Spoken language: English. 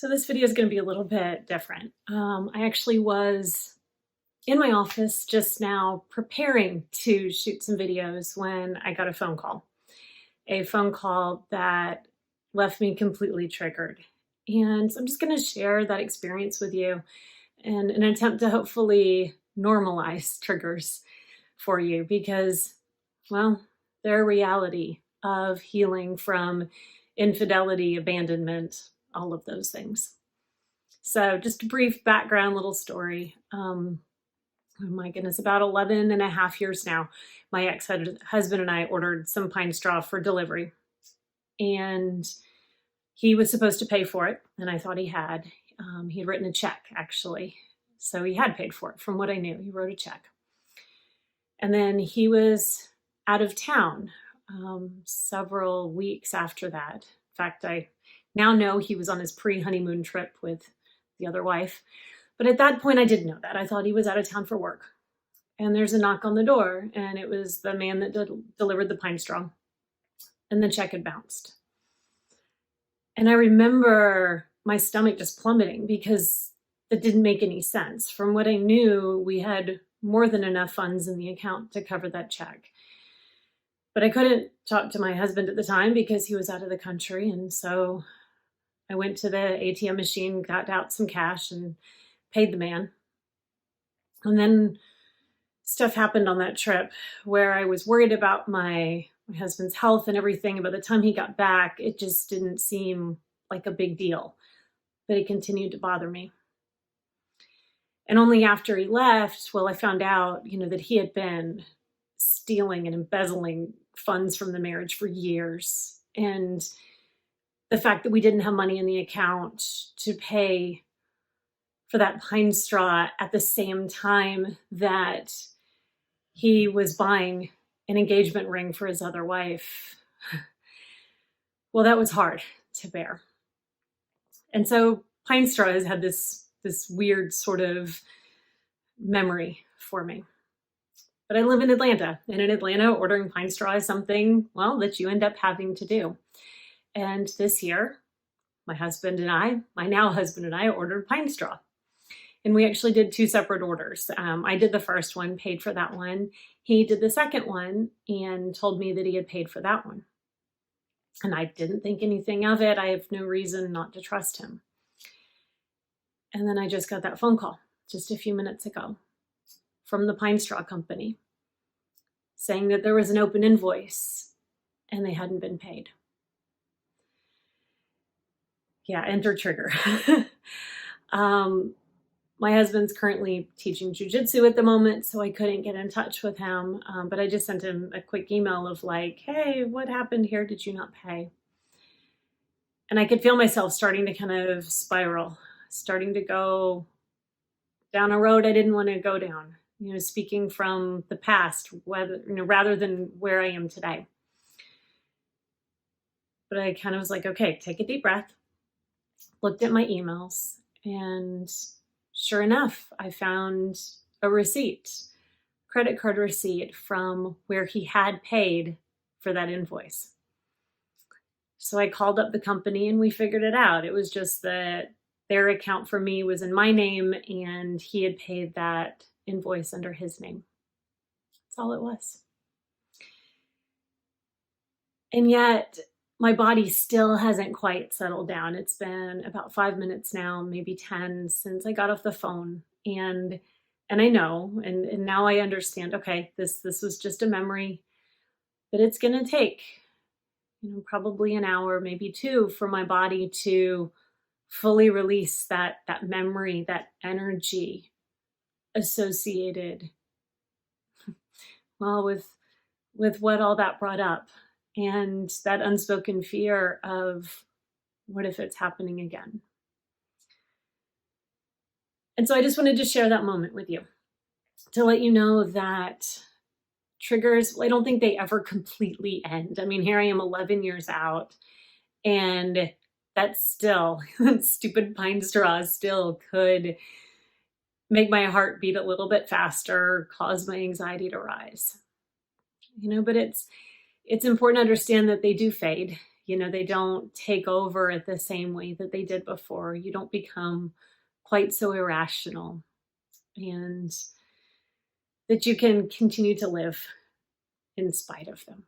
So this video is going to be a little bit different. I actually was in my office just now preparing to shoot some videos when I got a phone call that left me completely triggered. And so I'm just going to share that experience with you in an attempt to hopefully normalize triggers for you because, well, they're a reality of healing from infidelity, abandonment, all of those things. So just a brief background, little story. Oh my goodness, about 11 and a half years now, my ex-husband and I ordered some pine straw for delivery. And he was supposed to pay for it, and I thought he had. He had written a check, actually. So he had paid for it, from what I knew. He wrote a check. And then he was out of town several weeks after that. In fact, I now know he was on his pre-honeymoon trip with the other wife. But at that point, I didn't know that. I thought he was out of town for work. And there's a knock on the door, and it was the man that delivered the pine straw. And the check had bounced. And I remember my stomach just plummeting because it didn't make any sense. From what I knew, we had more than enough funds in the account to cover that check. But I couldn't talk to my husband at the time because he was out of the country. And so I went to the ATM machine, got out some cash, and paid the man. And then stuff happened on that trip where I was worried about my husband's health and everything. And by the time he got back, it just didn't seem like a big deal. But it continued to bother me. And only after he left, I found out, that he had been stealing and embezzling funds from the marriage for years. And the fact that we didn't have money in the account to pay for that pine straw at the same time that he was buying an engagement ring for his other wife. Well, that was hard to bear. And so pine straw has had this weird sort of memory for me. But I live in Atlanta, and in Atlanta, ordering pine straw is something, that you end up having to do. And this year, my now husband and I ordered pine straw. And we actually did two separate orders. I did the first one, paid for that one. He did the second one and told me that he had paid for that one. And I didn't think anything of it. I have no reason not to trust him. And then I just got that phone call just a few minutes ago from the pine straw company saying that there was an open invoice and they hadn't been paid. Yeah, enter trigger. My husband's currently teaching jujitsu at the moment, so I couldn't get in touch with him. But I just sent him a quick email of hey, what happened here? Did you not pay? And I could feel myself starting to kind of spiral, starting to go down a road I didn't want to go down, speaking from the past, rather than where I am today. But I kind of was okay, take a deep breath, looked at my emails, and sure enough, I found a credit card receipt from where he had paid for that invoice. So I called up the company and we figured it out. It was just that their account for me was in my name and he had paid that invoice under his name. That's all it was. And yet my body still hasn't quite settled down. It's been about 5 minutes now, maybe 10 since I got off the phone. And I know, and now I understand, okay, this was just a memory, but it's going to take, probably an hour, maybe two, for my body to fully release that memory, that energy associated, with what all that brought up. And that unspoken fear of what if it's happening again? And so I just wanted to share that moment with you to let you know that triggers, I don't think they ever completely end. I mean, here I am 11 years out and that's still, stupid pine straw still could make my heart beat a little bit faster, cause my anxiety to rise. But it's important to understand that they do fade. They don't take over at the same way that they did before. You don't become quite so irrational, and that you can continue to live in spite of them.